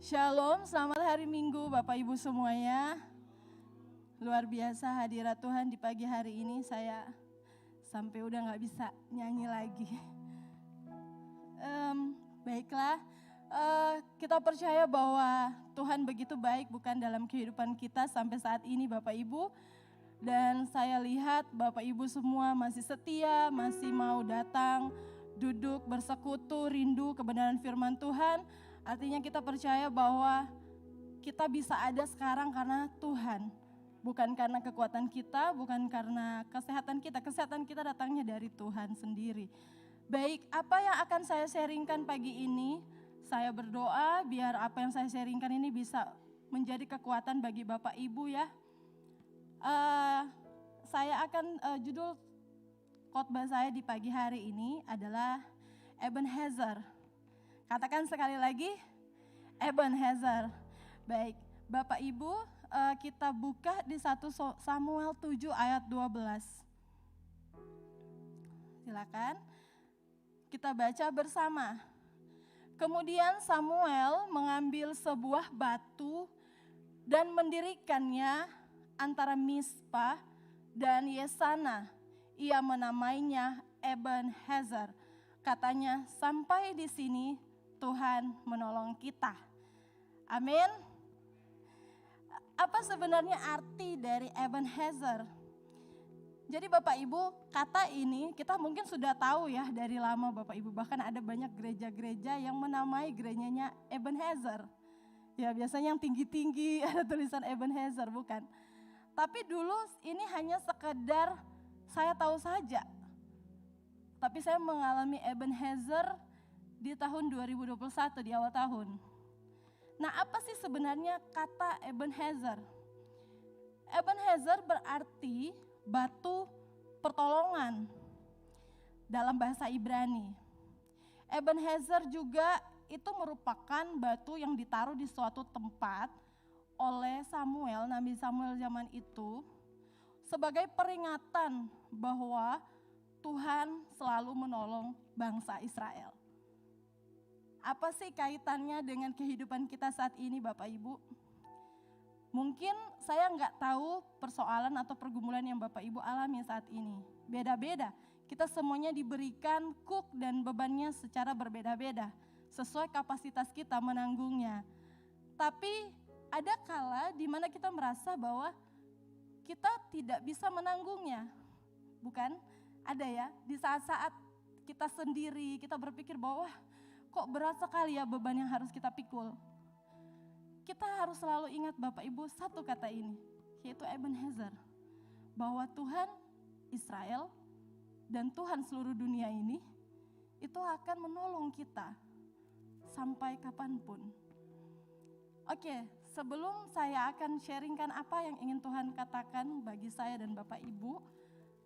Shalom, selamat hari Minggu Bapak Ibu semuanya. Luar biasa hadirat Tuhan di pagi hari ini, saya sampai udah gak bisa nyanyi lagi. Baiklah, kita percaya bahwa Tuhan begitu baik bukan dalam kehidupan kita sampai saat ini Bapak Ibu. Dan saya lihat Bapak Ibu semua masih setia, masih mau datang, duduk, bersekutu, rindu kebenaran firman Tuhan. Artinya kita percaya bahwa kita bisa ada sekarang karena Tuhan. Bukan karena kekuatan kita, bukan karena kesehatan kita. Kesehatan kita datangnya dari Tuhan sendiri. Baik, apa yang akan saya sharingkan pagi ini? Saya berdoa biar apa yang saya sharingkan ini bisa menjadi kekuatan bagi Bapak Ibu ya. Saya akan judul khotbah saya di pagi hari ini adalah Ebenezer. Katakan sekali lagi, Ebenezer. Baik, Bapak Ibu, kita buka di 1 Samuel 7 ayat 12. Silakan, kita baca bersama. Kemudian Samuel mengambil sebuah batu dan mendirikannya antara Mispa dan Yesana. Ia menamainya Ebenezer. Katanya, sampai di sini Tuhan menolong kita. Amin. Apa sebenarnya arti dari Ebenezer? Jadi Bapak Ibu, kata ini kita mungkin sudah tahu ya dari lama Bapak Ibu. Bahkan ada banyak gereja-gereja yang menamai gerejanya Ebenezer. Ya biasanya yang tinggi-tinggi ada tulisan Ebenezer, bukan? Tapi dulu ini hanya sekedar saya tahu saja. Tapi saya mengalami Ebenezer di tahun 2021, di awal tahun. Nah, apa sih sebenarnya kata Ebenezer? Ebenezer berarti batu pertolongan dalam bahasa Ibrani. Ebenezer juga itu merupakan batu yang ditaruh di suatu tempat oleh Samuel, Nabi Samuel zaman itu, sebagai peringatan bahwa Tuhan selalu menolong bangsa Israel. Apa sih kaitannya dengan kehidupan kita saat ini Bapak Ibu? Mungkin saya nggak tahu persoalan atau pergumulan yang Bapak Ibu alami saat ini. Beda-beda, kita semuanya diberikan kuk dan bebannya secara berbeda-beda, sesuai kapasitas kita menanggungnya. Tapi ada kala di mana kita merasa bahwa kita tidak bisa menanggungnya, bukan? Ada ya, di saat-saat kita sendiri, kita berpikir bahwa kok berat sekali ya beban yang harus kita pikul. Kita harus selalu ingat Bapak Ibu satu kata ini, yaitu Ebenezer. Bahwa Tuhan Israel dan Tuhan seluruh dunia ini, itu akan menolong kita sampai kapanpun. Oke, sebelum saya akan sharingkan apa yang ingin Tuhan katakan bagi saya dan Bapak Ibu,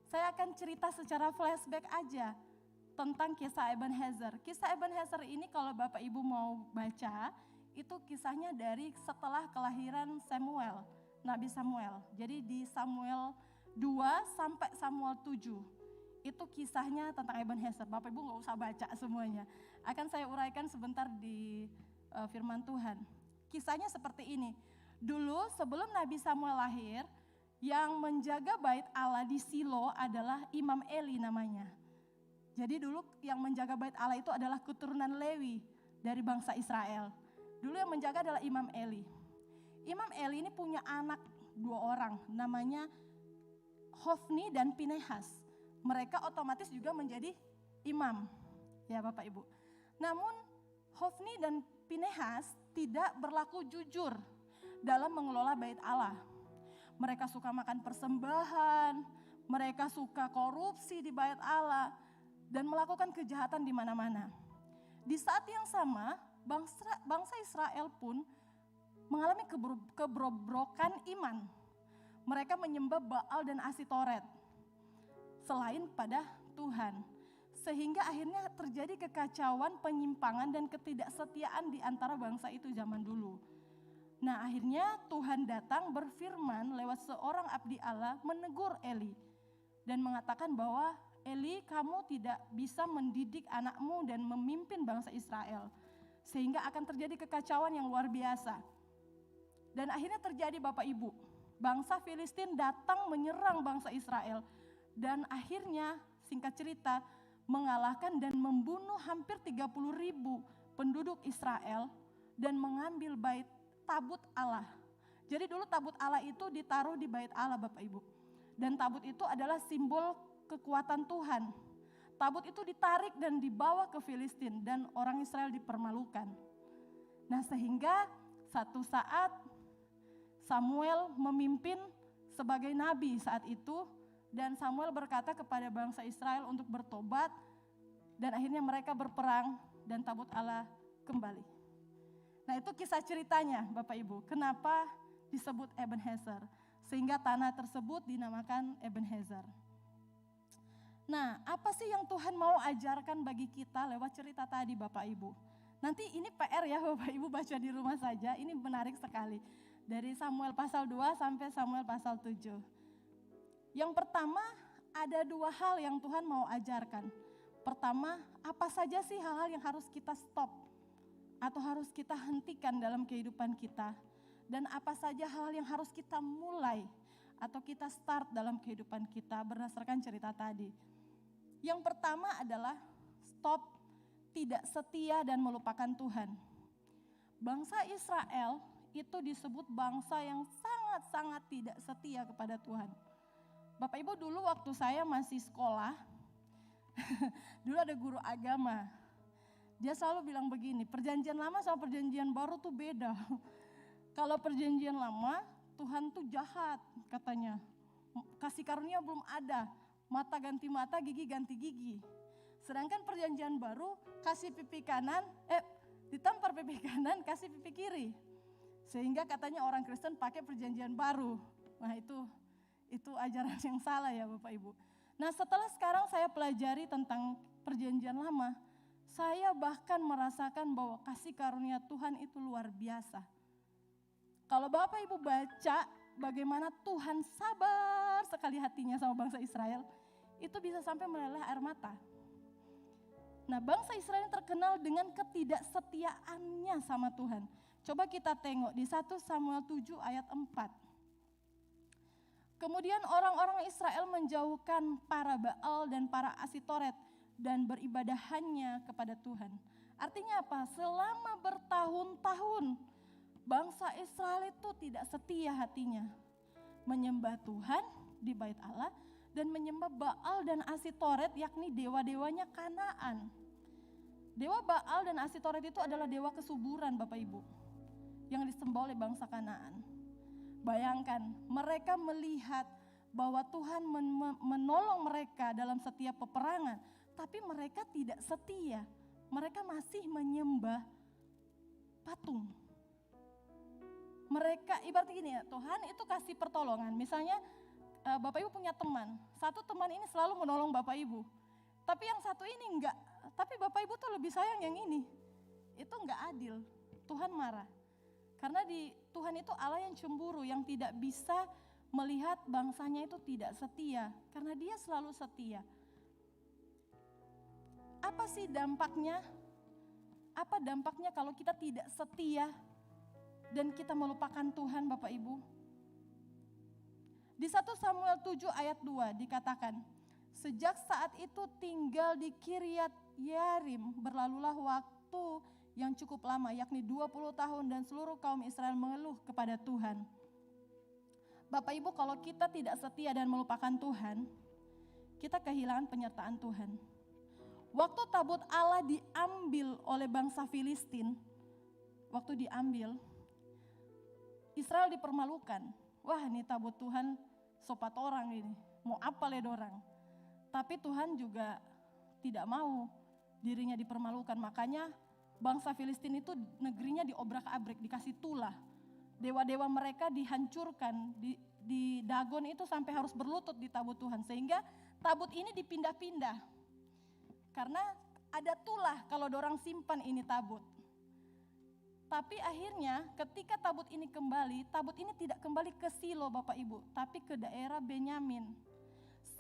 saya akan cerita secara flashback aja tentang kisah Ebenezer. Kisah Ebenezer ini kalau Bapak Ibu mau baca, itu kisahnya dari setelah kelahiran Samuel, Nabi Samuel. Jadi di Samuel 2 sampai Samuel 7, itu kisahnya tentang Ebenezer. Bapak Ibu gak usah baca semuanya, akan saya uraikan sebentar di firman Tuhan. Kisahnya seperti ini. Dulu sebelum Nabi Samuel lahir, yang menjaga bait Allah di Silo adalah Imam Eli namanya. Jadi dulu yang menjaga bait Allah itu adalah keturunan Lewi dari bangsa Israel. Dulu yang menjaga adalah Imam Eli. Imam Eli ini punya anak 2 orang, namanya Hofni dan Pinehas. Mereka otomatis juga menjadi imam, ya Bapak Ibu. Namun Hofni dan Pinehas tidak berlaku jujur dalam mengelola bait Allah. Mereka suka makan persembahan, mereka suka korupsi di bait Allah, dan melakukan kejahatan di mana-mana. Di saat yang sama, bangsa Israel pun mengalami kebrobrokan iman. Mereka menyembah Baal dan Asitoret selain pada Tuhan. Sehingga akhirnya terjadi kekacauan, penyimpangan, dan ketidaksetiaan di antara bangsa itu zaman dulu. Nah akhirnya Tuhan datang berfirman lewat seorang abdi Allah menegur Eli. Dan mengatakan bahwa Eli, kamu tidak bisa mendidik anakmu dan memimpin bangsa Israel. Sehingga akan terjadi kekacauan yang luar biasa. Dan akhirnya terjadi Bapak Ibu, bangsa Filistin datang menyerang bangsa Israel. Dan akhirnya singkat cerita mengalahkan dan membunuh hampir 30.000 penduduk Israel dan mengambil bait tabut Allah. Jadi dulu tabut Allah itu ditaruh di bait Allah Bapak Ibu. Dan tabut itu adalah simbol kekuatan Tuhan. Tabut itu ditarik dan dibawa ke Filistin dan orang Israel dipermalukan. Nah sehingga satu saat Samuel memimpin sebagai nabi saat itu, dan Samuel berkata kepada bangsa Israel untuk bertobat, dan akhirnya mereka berperang dan tabut Allah kembali. Nah itu kisah ceritanya Bapak Ibu, kenapa disebut Ebenezer, sehingga tanah tersebut dinamakan Ebenezer. Nah apa sih yang Tuhan mau ajarkan bagi kita lewat cerita tadi Bapak Ibu? Nanti ini PR ya Bapak Ibu, baca di rumah saja, ini menarik sekali. Dari Samuel pasal 2 sampai Samuel pasal 7. Yang pertama, ada 2 hal yang Tuhan mau ajarkan. Pertama, apa saja sih hal-hal yang harus kita stop atau harus kita hentikan dalam kehidupan kita. Dan apa saja hal-hal yang harus kita mulai atau kita start dalam kehidupan kita berdasarkan cerita tadi. Yang pertama adalah stop tidak setia dan melupakan Tuhan. Bangsa Israel itu disebut bangsa yang sangat-sangat tidak setia kepada Tuhan. Bapak Ibu dulu waktu saya masih sekolah, dulu ada guru agama. Dia selalu bilang begini, perjanjian lama sama perjanjian baru tuh beda. Kalau perjanjian lama, Tuhan tuh jahat katanya. Kasih karunia belum ada, mata ganti mata, gigi ganti gigi. Sedangkan perjanjian baru, kasih pipi kanan, ditampar pipi kanan, kasih pipi kiri. Sehingga katanya orang Kristen pakai perjanjian baru. Nah itu ajaran yang salah ya Bapak Ibu. Nah setelah sekarang saya pelajari tentang perjanjian lama, saya bahkan merasakan bahwa kasih karunia Tuhan itu luar biasa. Kalau Bapak Ibu baca bagaimana Tuhan sabar sekali hatinya sama bangsa Israel, itu bisa sampai meleleh air mata. Nah bangsa Israel terkenal dengan ketidaksetiaannya sama Tuhan. Coba kita tengok di 1 Samuel 7 ayat 4. Kemudian orang-orang Israel menjauhkan para Baal dan para Asitoret dan beribadah hanya kepada Tuhan. Artinya apa? Selama bertahun-tahun bangsa Israel itu tidak setia hatinya. Menyembah Tuhan di bait Allah dan menyembah Baal dan Asitoret, yakni dewa-dewanya Kanaan. Dewa Baal dan Asitoret itu adalah dewa kesuburan Bapak Ibu, yang disembah oleh bangsa Kanaan. Bayangkan, mereka melihat bahwa Tuhan menolong mereka dalam setiap peperangan, tapi mereka tidak setia. Mereka masih menyembah patung. Mereka ibarat gini ya, Tuhan itu kasih pertolongan. Misalnya Bapak Ibu punya teman, satu teman ini selalu menolong Bapak Ibu, tapi yang satu ini enggak. Tapi Bapak Ibu tuh lebih sayang yang ini. Itu enggak adil. Tuhan marah. Karena Tuhan itu Allah yang cemburu, yang tidak bisa melihat bangsanya itu tidak setia. Karena dia selalu setia. Apa sih dampaknya? Apa dampaknya kalau kita tidak setia dan kita melupakan Tuhan Bapak Ibu? Di 1 Samuel 7 ayat 2 dikatakan, sejak saat itu tinggal di Kiryat Yearim berlalulah waktu yang cukup lama, yakni 20 tahun, dan seluruh kaum Israel mengeluh kepada Tuhan. Bapak Ibu, kalau kita tidak setia dan melupakan Tuhan, kita kehilangan penyertaan Tuhan. Waktu tabut Allah diambil oleh bangsa Filistin, waktu diambil, Israel dipermalukan. Wah, ini tabut Tuhan sopat orang ini, mau apa led orang. Tapi Tuhan juga tidak mau dirinya dipermalukan, makanya bangsa Filistin itu negerinya diobrak-abrik, dikasih tulah. Dewa-dewa mereka dihancurkan, di Dagon itu sampai harus berlutut di tabut Tuhan. Sehingga tabut ini dipindah-pindah. Karena ada tulah kalau dorang simpan ini tabut. Tapi akhirnya ketika tabut ini kembali, tabut ini tidak kembali ke Silo Bapak Ibu, tapi ke daerah Benyamin.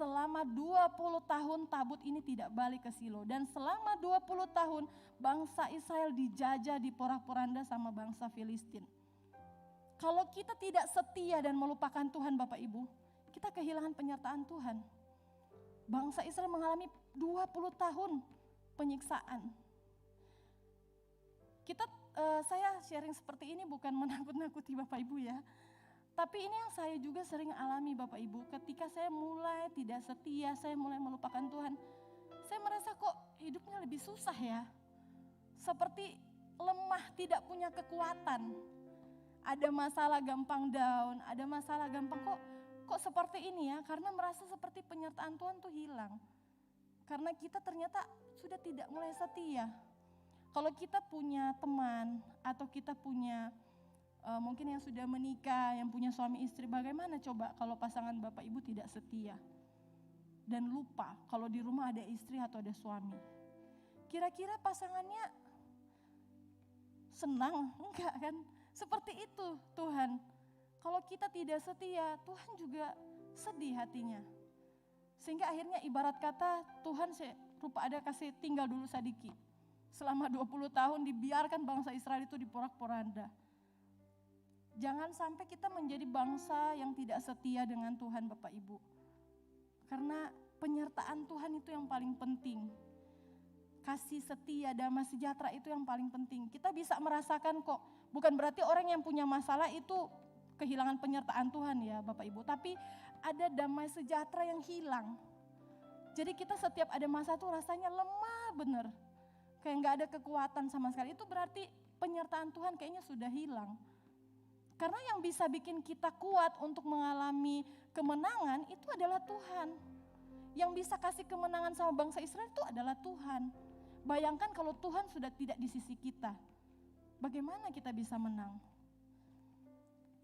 selama 20 tahun tabut ini tidak balik ke Silo. Dan selama 20 tahun bangsa Israel dijajah di porak-poranda sama bangsa Filistin. Kalau kita tidak setia dan melupakan Tuhan Bapak Ibu, kita kehilangan penyertaan Tuhan. Bangsa Israel mengalami 20 tahun penyiksaan. Saya sharing seperti ini bukan menakut-nakuti Bapak Ibu ya. Tapi ini yang saya juga sering alami Bapak Ibu. Ketika saya mulai tidak setia, saya mulai melupakan Tuhan. Saya merasa kok hidupnya lebih susah ya. Seperti lemah, tidak punya kekuatan. Ada masalah gampang down, ada masalah gampang kok seperti ini ya. Karena merasa seperti penyertaan Tuhan tuh hilang. Karena kita ternyata sudah tidak mulai setia. Kalau kita punya teman atau kita punya mungkin yang sudah menikah, yang punya suami istri, bagaimana coba kalau pasangan Bapak Ibu tidak setia dan lupa kalau di rumah ada istri atau ada suami? Kira-kira pasangannya senang? Enggak kan? Seperti itu Tuhan. Kalau kita tidak setia, Tuhan juga sedih hatinya. Sehingga akhirnya ibarat kata Tuhan rupa ada kasih tinggal dulu sadiki. Selama 20 tahun dibiarkan bangsa Israel itu diporak-poranda. Jangan sampai kita menjadi bangsa yang tidak setia dengan Tuhan Bapak Ibu. Karena penyertaan Tuhan itu yang paling penting. Kasih setia, damai sejahtera itu yang paling penting. Kita bisa merasakan kok, bukan berarti orang yang punya masalah itu kehilangan penyertaan Tuhan ya Bapak Ibu. Tapi ada damai sejahtera yang hilang. Jadi kita setiap ada masa tuh rasanya lemah bener. Kayak gak ada kekuatan sama sekali. Itu berarti penyertaan Tuhan kayaknya sudah hilang. Karena yang bisa bikin kita kuat untuk mengalami kemenangan itu adalah Tuhan. Yang bisa kasih kemenangan sama bangsa Israel itu adalah Tuhan. Bayangkan kalau Tuhan sudah tidak di sisi kita. Bagaimana kita bisa menang?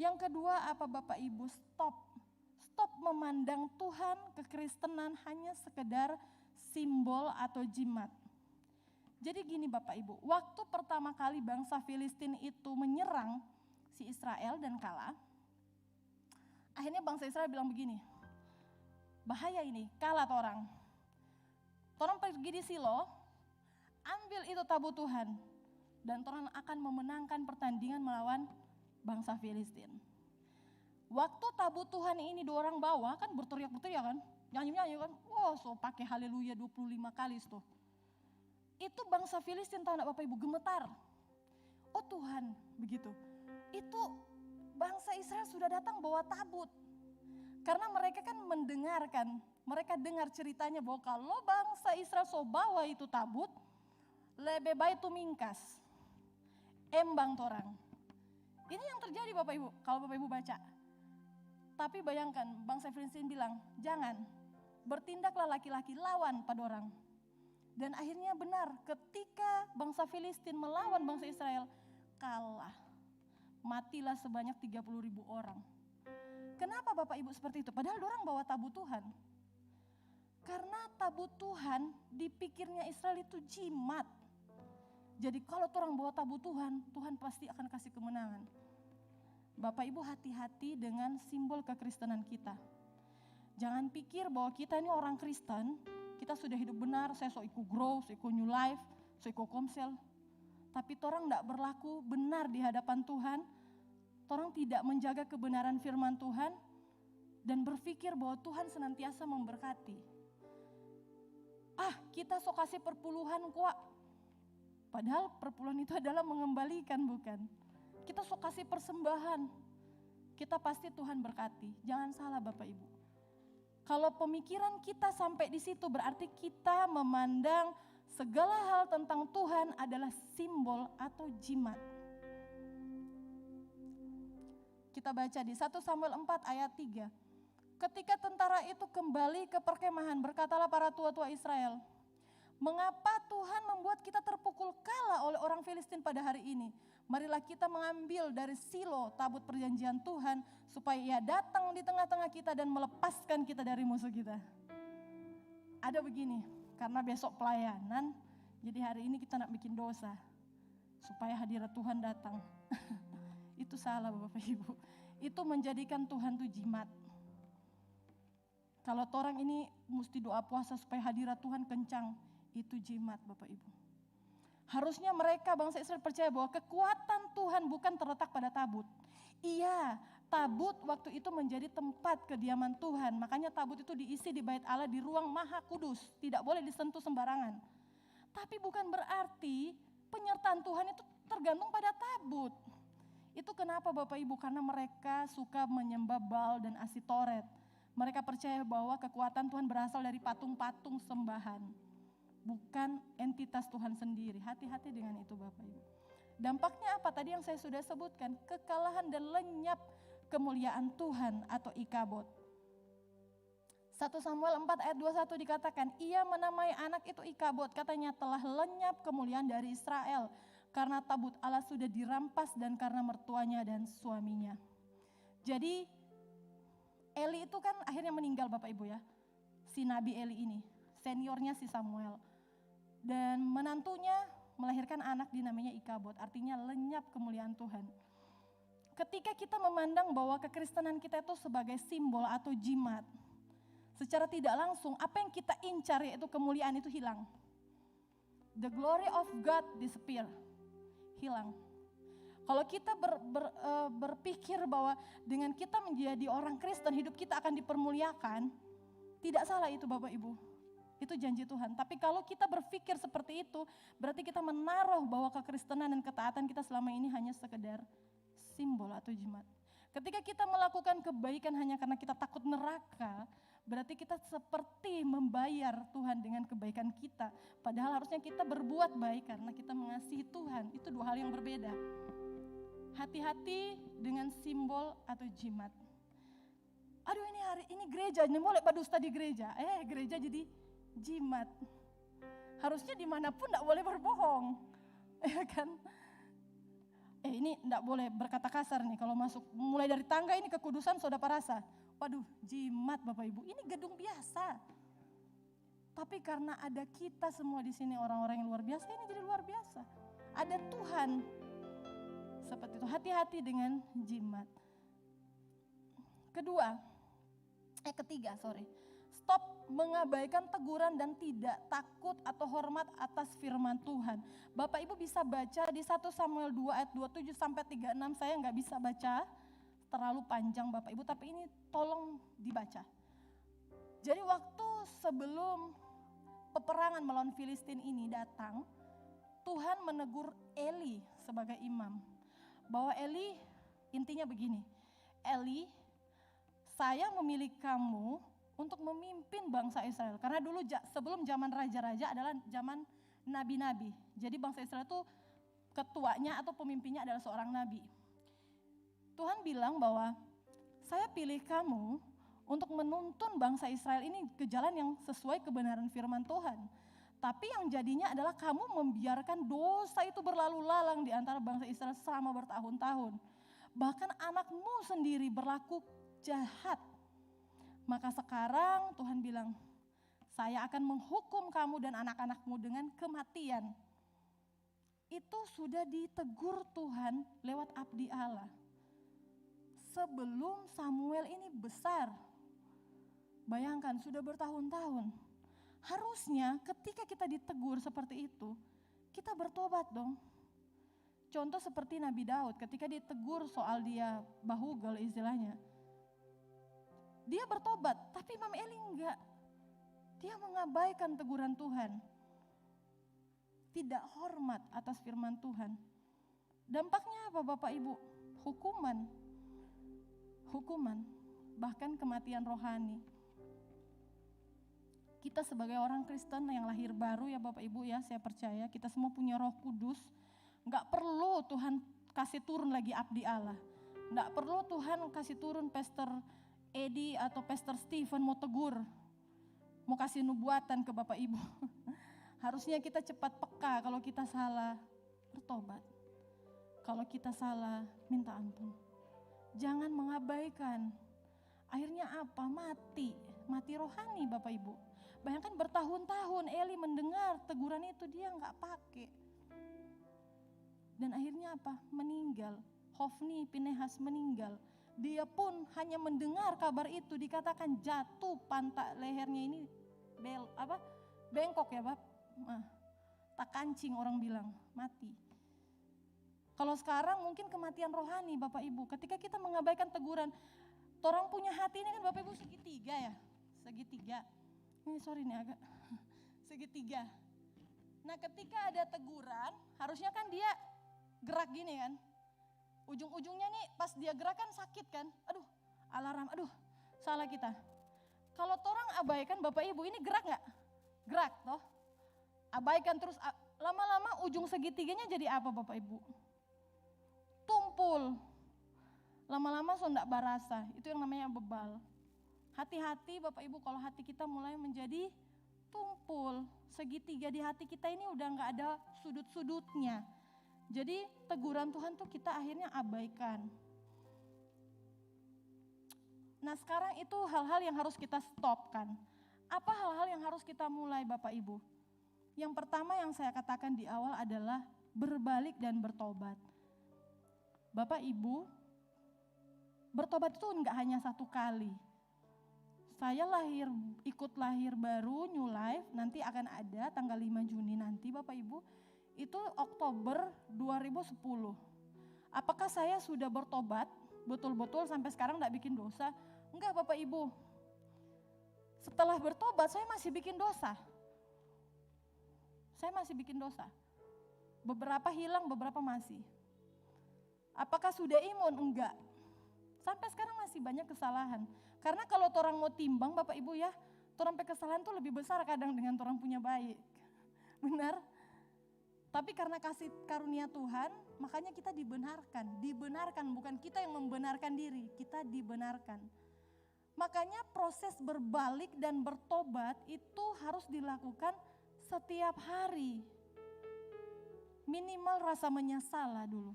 Yang kedua apa Bapak Ibu? Stop. Stop memandang Tuhan, kekristenan hanya sekedar simbol atau jimat. Jadi gini Bapak Ibu, waktu pertama kali bangsa Filistin itu menyerang si Israel dan kalah, akhirnya bangsa Israel bilang begini, bahaya ini, kalah torang. Torang pergi di Silo, ambil itu tabut Tuhan, dan torang akan memenangkan pertandingan melawan bangsa Filistin. Waktu tabut Tuhan ini dua orang bawa, kan berteriak-teriak kan, nyanyi-nyanyi kan, wah so pakai haleluya 25 kali tuh. Itu bangsa Filistin tahu enggak Bapak Ibu, gemetar. Oh Tuhan, begitu. Itu bangsa Israel sudah datang bawa tabut. Karena mereka kan mendengarkan, mereka dengar ceritanya bahwa kalau bangsa Israel so bawa itu tabut, lebih baik itu mingkas. Embang torang. Ini yang terjadi Bapak Ibu, kalau Bapak Ibu baca. Tapi bayangkan bangsa Filistin bilang, jangan, bertindaklah laki-laki lawan pada orang. Dan akhirnya benar, ketika bangsa Filistin melawan bangsa Israel, kalah. Matilah sebanyak 30.000 orang. Kenapa Bapak Ibu seperti itu? Padahal orang bawa tabut Tuhan. Karena tabut Tuhan dipikirnya Israel itu jimat. Jadi kalau orang bawa tabut Tuhan, Tuhan pasti akan kasih kemenangan. Bapak Ibu hati-hati dengan simbol kekristenan kita. Jangan pikir bahwa kita ini orang Kristen, kita sudah hidup benar, saya so ikut grow, so ikut new life, so ikut komsel. Tapi orang tidak berlaku benar di hadapan Tuhan, orang tidak menjaga kebenaran firman Tuhan, dan berpikir bahwa Tuhan senantiasa memberkati. Kita so kasih perpuluhan kok. Padahal perpuluhan itu adalah mengembalikan, bukan? Kita so kasih persembahan, kita pasti Tuhan berkati. Jangan salah Bapak Ibu. Kalau pemikiran kita sampai di situ berarti kita memandang segala hal tentang Tuhan adalah simbol atau jimat. Kita baca di 1 Samuel 4 ayat 3. Ketika tentara itu kembali ke perkemahan, berkatalah para tua-tua Israel, mengapa Tuhan membuat kita terpukul kalah oleh orang Filistin pada hari ini? Marilah kita mengambil dari Silo tabut perjanjian Tuhan, supaya ia datang di tengah-tengah kita dan melepaskan kita dari musuh kita. Ada begini, karena besok pelayanan, jadi hari ini kita nak bikin dosa, supaya hadirat Tuhan datang. Itu salah Bapak Ibu, itu menjadikan Tuhan itu jimat. Kalau orang ini mesti doa puasa supaya hadirat Tuhan kencang, itu jimat Bapak Ibu. Harusnya mereka bangsa Israel percaya bahwa kekuatan Tuhan bukan terletak pada tabut. Iya, tabut waktu itu menjadi tempat kediaman Tuhan. Makanya tabut itu diisi di bait Allah di ruang maha kudus. Tidak boleh disentuh sembarangan. Tapi bukan berarti penyertaan Tuhan itu tergantung pada tabut. Itu kenapa Bapak Ibu? Karena mereka suka menyembah Baal dan Asitoret. Mereka percaya bahwa kekuatan Tuhan berasal dari patung-patung sembahan. Bukan entitas Tuhan sendiri. Hati-hati dengan itu Bapak Ibu. Dampaknya apa? Tadi yang saya sudah sebutkan. Kekalahan dan lenyap kemuliaan Tuhan atau Ikabod. 1 Samuel 4 ayat 21 dikatakan, ia menamai anak itu Ikabod. Katanya telah lenyap kemuliaan dari Israel. Karena tabut Allah sudah dirampas dan karena mertuanya dan suaminya. Jadi Eli itu kan akhirnya meninggal Bapak Ibu ya. Si Nabi Eli ini, seniornya si Samuel. Dan menantunya melahirkan anak dinamanya Ikabod, artinya lenyap kemuliaan Tuhan. Ketika kita memandang bahwa kekristenan kita itu sebagai simbol atau jimat, secara tidak langsung apa yang kita incar yaitu kemuliaan itu hilang. The glory of God disappear, hilang. Kalau kita berpikir bahwa dengan kita menjadi orang Kristen hidup kita akan dipermuliakan, tidak salah itu Bapak Ibu. Itu janji Tuhan. Tapi kalau kita berpikir seperti itu, berarti kita menaruh bahwa kekristenan dan ketaatan kita selama ini hanya sekedar simbol atau jimat. Ketika kita melakukan kebaikan hanya karena kita takut neraka, berarti kita seperti membayar Tuhan dengan kebaikan kita. Padahal harusnya kita berbuat baik karena kita mengasihi Tuhan. Itu dua hal yang berbeda. Hati-hati dengan simbol atau jimat. Aduh ini hari ini gereja, ini boleh berdusta di gereja. Gereja jadi jimat. Harusnya dimanapun tidak boleh berbohong. Ya kan? Ini tidak boleh berkata kasar nih kalau masuk. Mulai dari tangga ini kekudusan Soda Parasa. Waduh jimat Bapak Ibu, ini gedung biasa. Tapi karena ada kita semua di sini orang-orang yang luar biasa, ini jadi luar biasa. Ada Tuhan. Seperti itu, hati-hati dengan jimat. Ketiga, stop mengabaikan teguran dan tidak takut atau hormat atas firman Tuhan. Bapak Ibu bisa baca di 1 Samuel 2 ayat 27 sampai 36, saya nggak bisa baca terlalu panjang Bapak Ibu, tapi ini tolong dibaca. Jadi waktu sebelum peperangan melawan Filistin ini datang, Tuhan menegur Eli sebagai imam. Bahwa Eli intinya begini, Eli, saya memilih kamu untuk memimpin bangsa Israel. Karena dulu sebelum zaman raja-raja adalah zaman nabi-nabi. Jadi bangsa Israel itu ketuanya atau pemimpinnya adalah seorang nabi. Tuhan bilang bahwa saya pilih kamu untuk menuntun bangsa Israel ini ke jalan yang sesuai kebenaran firman Tuhan. Tapi yang jadinya adalah kamu membiarkan dosa itu berlalu lalang di antara bangsa Israel selama bertahun-tahun. Bahkan anakmu sendiri berlaku jahat. Maka sekarang Tuhan bilang, saya akan menghukum kamu dan anak-anakmu dengan kematian. Itu sudah ditegur Tuhan lewat abdi Allah. Sebelum Samuel ini besar. Bayangkan sudah bertahun-tahun. Harusnya ketika kita ditegur seperti itu, kita bertobat dong. Contoh seperti Nabi Daud ketika ditegur soal dia bahugel istilahnya. Dia bertobat, tapi Imam Eli enggak. Dia mengabaikan teguran Tuhan. Tidak hormat atas firman Tuhan. Dampaknya apa Bapak Ibu? Hukuman, bahkan kematian rohani. Kita sebagai orang Kristen yang lahir baru ya Bapak Ibu ya, saya percaya kita semua punya Roh Kudus. Enggak perlu Tuhan kasih turun lagi abdi Allah. Enggak perlu Tuhan kasih turun Pastor Edi atau Pastor Stephen mau tegur, mau kasih nubuatan ke Bapak Ibu. Harusnya kita cepat peka kalau kita salah, bertobat. Kalau kita salah, minta ampun. Jangan mengabaikan. Akhirnya apa? Mati rohani Bapak Ibu. Bayangkan bertahun-tahun Eli mendengar teguran itu, dia nggak pakai. Dan akhirnya apa? Meninggal. Hofni Pinehas meninggal Dia pun hanya mendengar kabar itu, dikatakan jatuh, pantat lehernya ini bengkok ya Bab. Tak kancing orang bilang, mati. Kalau sekarang mungkin kematian rohani Bapak Ibu. Ketika kita mengabaikan teguran, orang punya hati ini kan Bapak Ibu segitiga ya. Segitiga. Ini agak segitiga. Nah ketika ada teguran, harusnya kan dia gerak gini kan. Ujung-ujungnya nih pas dia gerak kan sakit kan. Aduh alarm, aduh salah kita. Kalau orang abaikan Bapak Ibu ini gerak gak? Gerak toh. Abaikan terus, lama-lama ujung segitiganya jadi apa Bapak Ibu? Tumpul. Lama-lama so ndak barasa, itu yang namanya bebal. Hati-hati Bapak Ibu kalau hati kita mulai menjadi tumpul. Segitiga di hati kita ini udah gak ada sudut-sudutnya. Jadi teguran Tuhan tuh kita akhirnya abaikan. Nah sekarang itu hal-hal yang harus kita stopkan. Apa hal-hal yang harus kita mulai Bapak Ibu? Yang pertama yang saya katakan di awal adalah berbalik dan bertobat. Bapak Ibu, bertobat itu enggak hanya satu kali. Saya ikut lahir baru New Life, nanti akan ada tanggal 5 Juni nanti Bapak Ibu. Itu Oktober 2010. Apakah saya sudah bertobat betul-betul sampai sekarang enggak bikin dosa? Enggak Bapak Ibu. Setelah bertobat saya masih bikin dosa. Saya masih bikin dosa. Beberapa hilang, beberapa masih. Apakah sudah imun? Enggak. Sampai sekarang masih banyak kesalahan. Karena kalau orang mau timbang Bapak Ibu ya, orang kesalahan tuh lebih besar kadang dengan orang punya baik. Benar? Tapi karena kasih karunia Tuhan, makanya kita dibenarkan. Dibenarkan, bukan kita yang membenarkan diri, kita dibenarkan. Makanya proses berbalik dan bertobat itu harus dilakukan setiap hari. Minimal rasa menyesal lah dulu.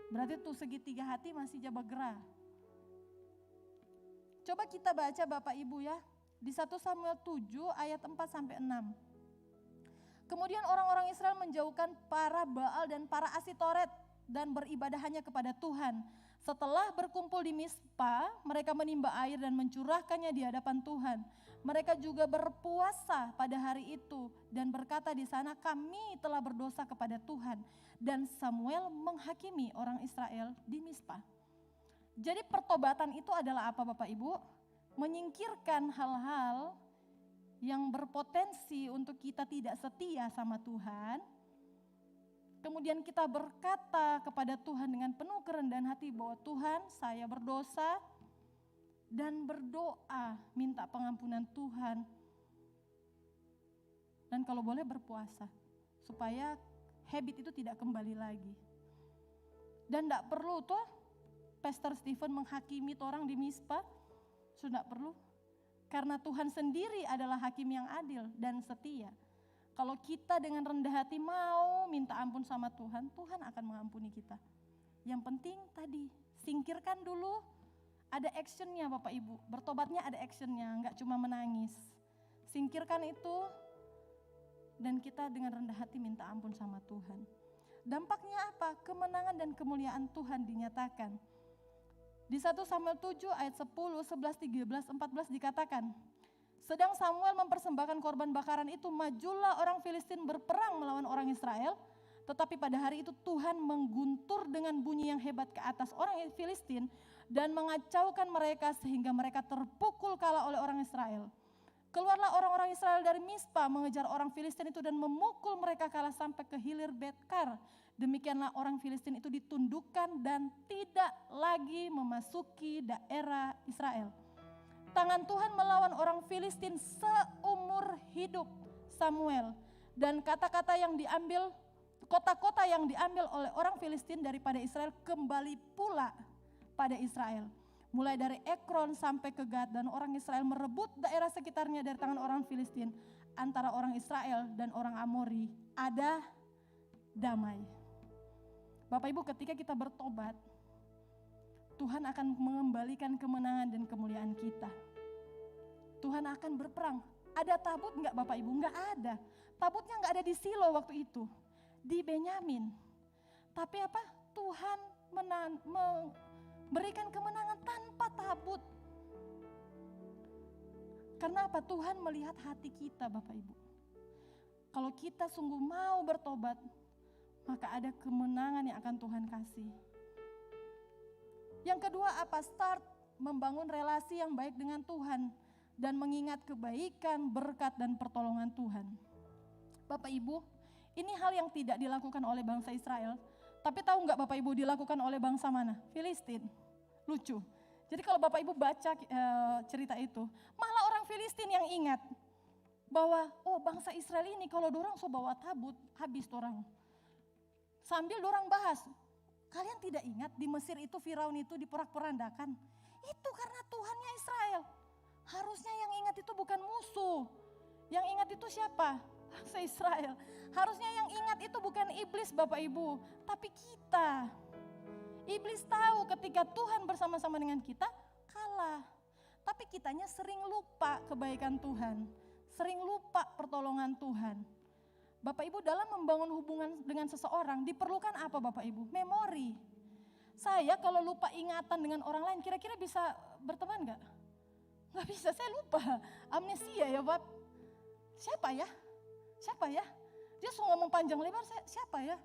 Berarti tuh segitiga hati masih jaba gerah. Coba kita baca Bapak Ibu ya. Di 1 Samuel 7 ayat 4 sampai 6. Kemudian orang-orang Israel menjauhkan para Baal dan para Asitoret dan beribadah hanya kepada Tuhan. Setelah berkumpul di Mispa, mereka menimba air dan mencurahkannya di hadapan Tuhan. Mereka juga berpuasa pada hari itu dan berkata di sana, kami telah berdosa kepada Tuhan. Dan Samuel menghakimi orang Israel di Mispa. Jadi pertobatan itu adalah apa Bapak Ibu? Menyingkirkan hal-hal yang berpotensi untuk kita tidak setia sama Tuhan. Kemudian kita berkata kepada Tuhan dengan penuh kerendahan hati bahwa Tuhan saya berdosa. Dan berdoa minta pengampunan Tuhan. Dan kalau boleh berpuasa. Supaya habit itu tidak kembali lagi. Dan tidak perlu tuh Pastor Stephen menghakimi orang di Mispa. Sudah perlu. Karena Tuhan sendiri adalah hakim yang adil dan setia. Kalau kita dengan rendah hati mau minta ampun sama Tuhan, Tuhan akan mengampuni kita. Yang penting tadi, singkirkan dulu, ada actionnya Bapak Ibu. Bertobatnya ada actionnya, enggak cuma menangis. Singkirkan itu, dan kita dengan rendah hati minta ampun sama Tuhan. Dampaknya apa? Kemenangan dan kemuliaan Tuhan dinyatakan. Di 1 Samuel 7 ayat 10, 11, 13, 14 dikatakan, sedang Samuel mempersembahkan korban bakaran itu, majulah orang Filistin berperang melawan orang Israel. Tetapi pada hari itu Tuhan mengguntur dengan bunyi yang hebat ke atas orang Filistin dan mengacaukan mereka sehingga mereka terpukul kalah oleh orang Israel. Keluarlah orang-orang Israel dari Mispa mengejar orang Filistin itu dan memukul mereka kalah sampai ke hilir Betkar. Demikianlah orang Filistin itu ditundukkan dan tidak lagi memasuki daerah Israel. Tangan Tuhan melawan orang Filistin seumur hidup Samuel. Dan kata-kata yang diambil, kota-kota yang diambil oleh orang Filistin daripada Israel kembali pula pada Israel. Mulai dari Ekron sampai ke Gad, dan orang Israel merebut daerah sekitarnya dari tangan orang Filistin. Antara orang Israel dan orang Amori ada damai. Bapak Ibu, ketika kita bertobat, Tuhan akan mengembalikan kemenangan dan kemuliaan kita. Tuhan akan berperang. Ada tabut enggak Bapak Ibu? Enggak ada. Tabutnya enggak ada di Silo waktu itu. Di Benyamin. Tapi apa? Tuhan Berikan kemenangan tanpa tabut. Karena apa? Tuhan melihat hati kita Bapak Ibu. Kalau kita sungguh mau bertobat, maka ada kemenangan yang akan Tuhan kasih. Yang kedua apa? Start membangun relasi yang baik dengan Tuhan dan mengingat kebaikan, berkat, dan pertolongan Tuhan. Bapak Ibu, ini hal yang tidak dilakukan oleh bangsa Israel. Tapi tahu nggak Bapak Ibu dilakukan oleh bangsa mana? Filistin. Lucu. Jadi kalau Bapak Ibu baca cerita itu, malah orang Filistin yang ingat bahwa bangsa Israel ini kalau dorang so bawa tabut, habis dorang. Sambil dorang bahas, kalian tidak ingat di Mesir itu Firaun itu diporak-porandakan? Itu karena Tuhannya Israel. Harusnya yang ingat itu bukan musuh. Yang ingat itu siapa? Bangsa Israel. Harusnya yang ingat itu bukan iblis Bapak Ibu, tapi kita. Iblis tahu ketika Tuhan bersama-sama dengan kita kalah. Tapi kitanya sering lupa kebaikan Tuhan. Sering lupa pertolongan Tuhan. Bapak Ibu dalam membangun hubungan dengan seseorang diperlukan apa Bapak Ibu? Memori. Saya kalau lupa ingatan dengan orang lain kira-kira bisa berteman gak? Gak bisa, saya lupa. Amnesia ya Bapak. Siapa ya? Dia suka ngomong panjang lebar, siapa ya?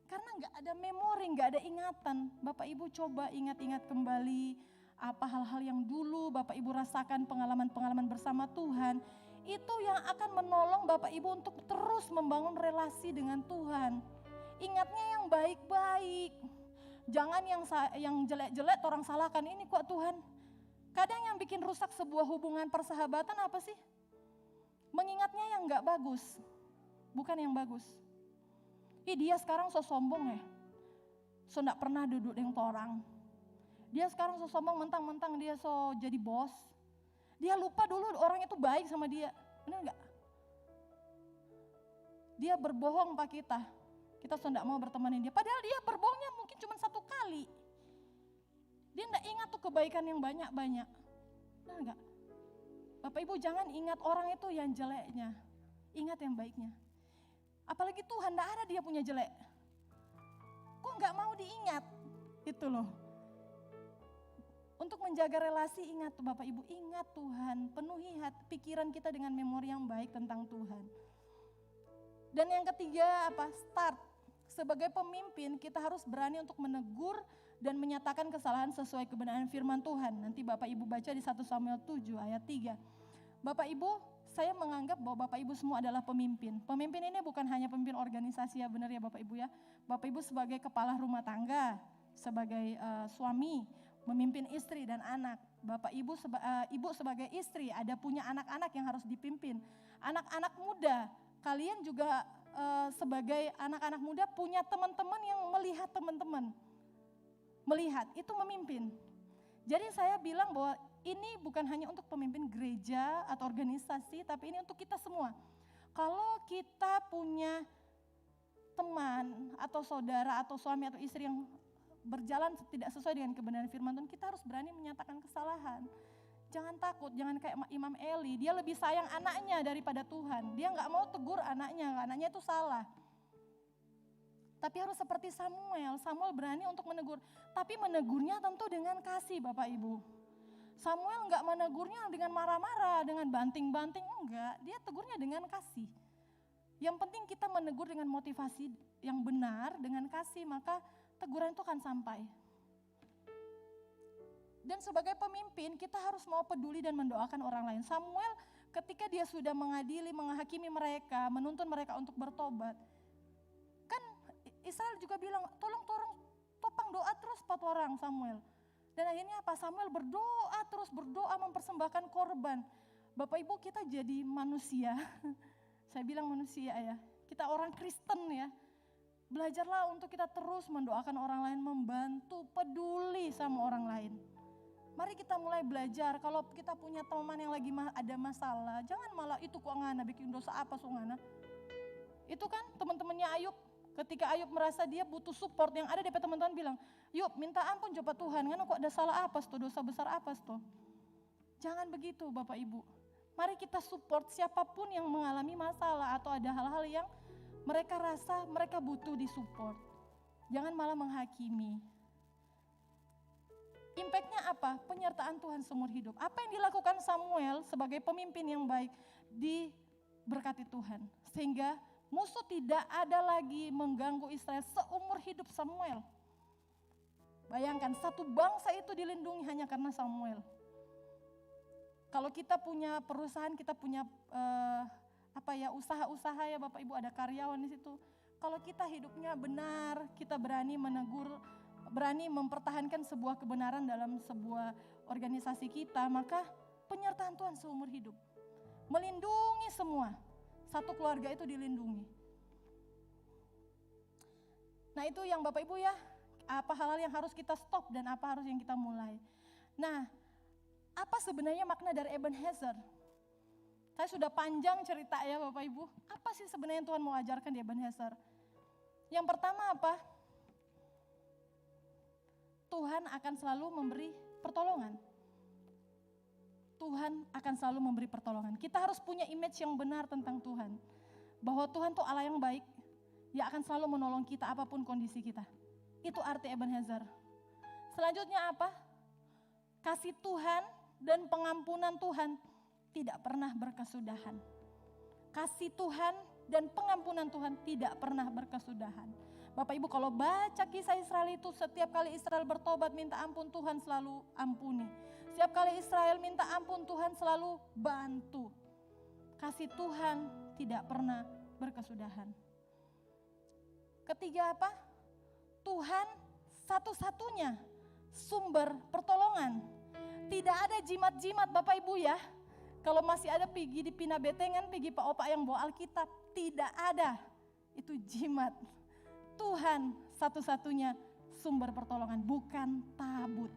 Karena gak ada memori, gak ada ingatan. Bapak Ibu coba ingat-ingat kembali apa hal-hal yang dulu Bapak Ibu rasakan, pengalaman-pengalaman bersama Tuhan. Itu yang akan menolong Bapak Ibu untuk terus membangun relasi dengan Tuhan. Ingatnya yang baik-baik. Jangan yang jelek-jelek orang salahkan, ini kok Tuhan. Kadang yang bikin rusak sebuah hubungan persahabatan apa sih? Mengingatnya yang gak bagus, bukan yang bagus. Dia sekarang so sombong ya, so gak pernah duduk dengan orang. Dia sekarang so sombong, mentang-mentang dia so jadi bos. Dia lupa dulu orang itu baik sama dia, benar gak? Dia berbohong pak kita so gak mau bertemanin dia. Padahal dia berbohongnya mungkin cuma 1 kali. Dia gak ingat tuh kebaikan yang banyak-banyak, benar gak? Bapak Ibu jangan ingat orang itu yang jeleknya, ingat yang baiknya. Apalagi Tuhan gak ada dia punya jelek. Kok gak mau diingat? Itu loh. Untuk menjaga relasi ingat tuh Bapak Ibu, ingat Tuhan, penuhi pikiran kita dengan memori yang baik tentang Tuhan. Dan yang ketiga apa? Start. Sebagai pemimpin kita harus berani untuk menegur dan menyatakan kesalahan sesuai kebenaran firman Tuhan. Nanti Bapak Ibu baca di 1 Samuel 7 ayat 3. Bapak Ibu, saya menganggap bahwa Bapak Ibu semua adalah pemimpin. Pemimpin ini bukan hanya pemimpin organisasi ya, benar ya Bapak Ibu ya. Bapak Ibu sebagai kepala rumah tangga, sebagai suami, memimpin istri dan anak. Bapak Ibu ibu sebagai istri ada punya anak-anak yang harus dipimpin. Anak-anak muda, kalian juga sebagai anak-anak muda punya teman-teman yang melihat teman-teman. Melihat, itu memimpin. Jadi saya bilang bahwa ini bukan hanya untuk pemimpin gereja atau organisasi, tapi ini untuk kita semua. Kalau kita punya teman atau saudara atau suami atau istri yang berjalan tidak sesuai dengan kebenaran firman Tuhan, kita harus berani menyatakan kesalahan. Jangan takut, jangan kayak Imam Eli, dia lebih sayang anaknya daripada Tuhan. Dia gak mau tegur anaknya itu salah. Tapi harus seperti Samuel berani untuk menegur. Tapi menegurnya tentu dengan kasih Bapak Ibu. Samuel gak menegurnya dengan marah-marah, dengan banting-banting, enggak. Dia tegurnya dengan kasih. Yang penting kita menegur dengan motivasi yang benar, dengan kasih, maka teguran itu akan sampai. Dan sebagai pemimpin kita harus mau peduli dan mendoakan orang lain. Samuel ketika dia sudah mengadili, menghakimi mereka, menuntun mereka untuk bertobat. Kan Israel juga bilang, tolong topang doa terus 4 orang Samuel. Dan akhirnya apa? Samuel berdoa mempersembahkan korban. Bapak Ibu kita jadi manusia, saya bilang manusia ya, kita orang Kristen ya. Belajarlah untuk kita terus mendoakan orang lain, membantu, peduli sama orang lain. Mari kita mulai belajar, kalau kita punya teman yang lagi ada masalah, jangan malah itu kok ngana bikin dosa apa sungana. Itu kan teman-temannya Ayub, ketika Ayub merasa dia butuh support, yang ada DP teman-teman bilang, yuk minta ampun coba Tuhan, ngana kok ada salah apa tuh, dosa besar apa tuh. Jangan begitu Bapak Ibu. Mari kita support siapapun yang mengalami masalah atau ada hal-hal yang mereka rasa mereka butuh disupport. Jangan malah menghakimi. apa? Penyertaan Tuhan seumur hidup. Apa yang dilakukan Samuel sebagai pemimpin yang baik diberkati Tuhan. Sehingga musuh tidak ada lagi mengganggu Israel seumur hidup Samuel. Bayangkan satu bangsa itu dilindungi hanya karena Samuel. Kalau kita punya perusahaan, kita punya usaha-usaha ya Bapak Ibu, ada karyawan di situ. Kalau kita hidupnya benar, kita berani menegur, berani mempertahankan sebuah kebenaran dalam sebuah organisasi kita, maka penyertaan Tuhan seumur hidup. Melindungi semua, satu keluarga itu dilindungi. Nah itu yang Bapak Ibu ya, apa hal-hal yang harus kita stop dan apa harus yang kita mulai. Nah, apa sebenarnya makna dari Ebenezer? Saya sudah panjang cerita ya Bapak Ibu. Apa sih sebenarnya yang Tuhan mau ajarkan di Ebenezer? Yang pertama apa? Tuhan akan selalu memberi pertolongan. Tuhan akan selalu memberi pertolongan. Kita harus punya image yang benar tentang Tuhan. Bahwa Tuhan itu Allah yang baik, yang akan selalu menolong kita apapun kondisi kita. Itu arti Ebenezer. Selanjutnya apa? Kasih Tuhan dan pengampunan Tuhan tidak pernah berkesudahan. Kasih Tuhan dan pengampunan Tuhan tidak pernah berkesudahan. Bapak Ibu kalau baca kisah Israel itu, setiap kali Israel bertobat minta ampun, Tuhan selalu ampuni. Setiap kali Israel minta ampun, Tuhan selalu bantu. Kasih Tuhan tidak pernah berkesudahan. Ketiga apa? Tuhan satu-satunya sumber pertolongan. Tidak ada jimat-jimat Bapak Ibu ya. Kalau masih ada pergi di Pina Betengan, pergi Pak Opa yang bawa Alkitab. Tidak ada. Itu jimat. Tuhan satu-satunya sumber pertolongan. Bukan tabut.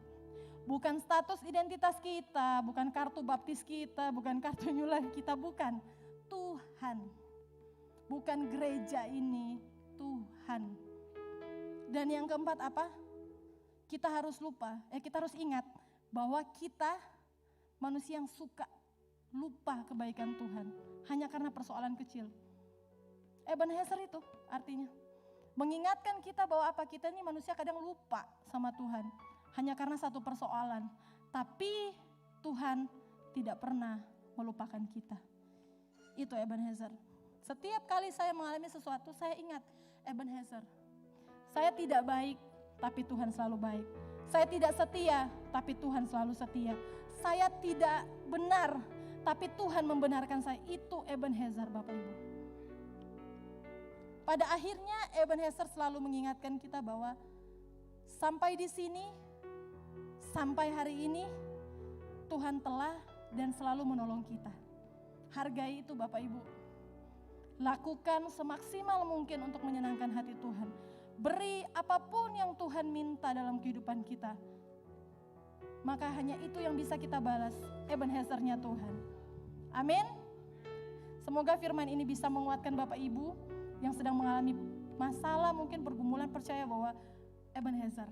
Bukan status identitas kita. Bukan kartu baptis kita. Bukan kartu nyulah kita. Bukan. Tuhan. Bukan gereja ini. Tuhan. Dan yang keempat apa? Kita harus ingat bahwa kita manusia yang suka lupa kebaikan Tuhan hanya karena persoalan kecil. Ebenezer itu artinya mengingatkan kita bahwa apa, kita ini manusia kadang lupa sama Tuhan hanya karena satu persoalan. Tapi Tuhan tidak pernah melupakan kita. Itu Ebenezer. Setiap kali saya mengalami sesuatu, saya ingat Ebenezer. Saya tidak baik, tapi Tuhan selalu baik. Saya tidak setia, tapi Tuhan selalu setia. Saya tidak benar, tapi Tuhan membenarkan saya. Itu Ebenezer Bapak Ibu. Pada akhirnya Ebenezer selalu mengingatkan kita bahwa sampai di sini, sampai hari ini, Tuhan telah dan selalu menolong kita. Hargai itu Bapak Ibu. Lakukan semaksimal mungkin untuk menyenangkan hati Tuhan. Beri apapun yang Tuhan minta dalam kehidupan kita. Maka hanya itu yang bisa kita balas, Ebenezernya Tuhan. Amin. Semoga firman ini bisa menguatkan Bapak Ibu yang sedang mengalami masalah, mungkin pergumulan, percaya bahwa Ebenezer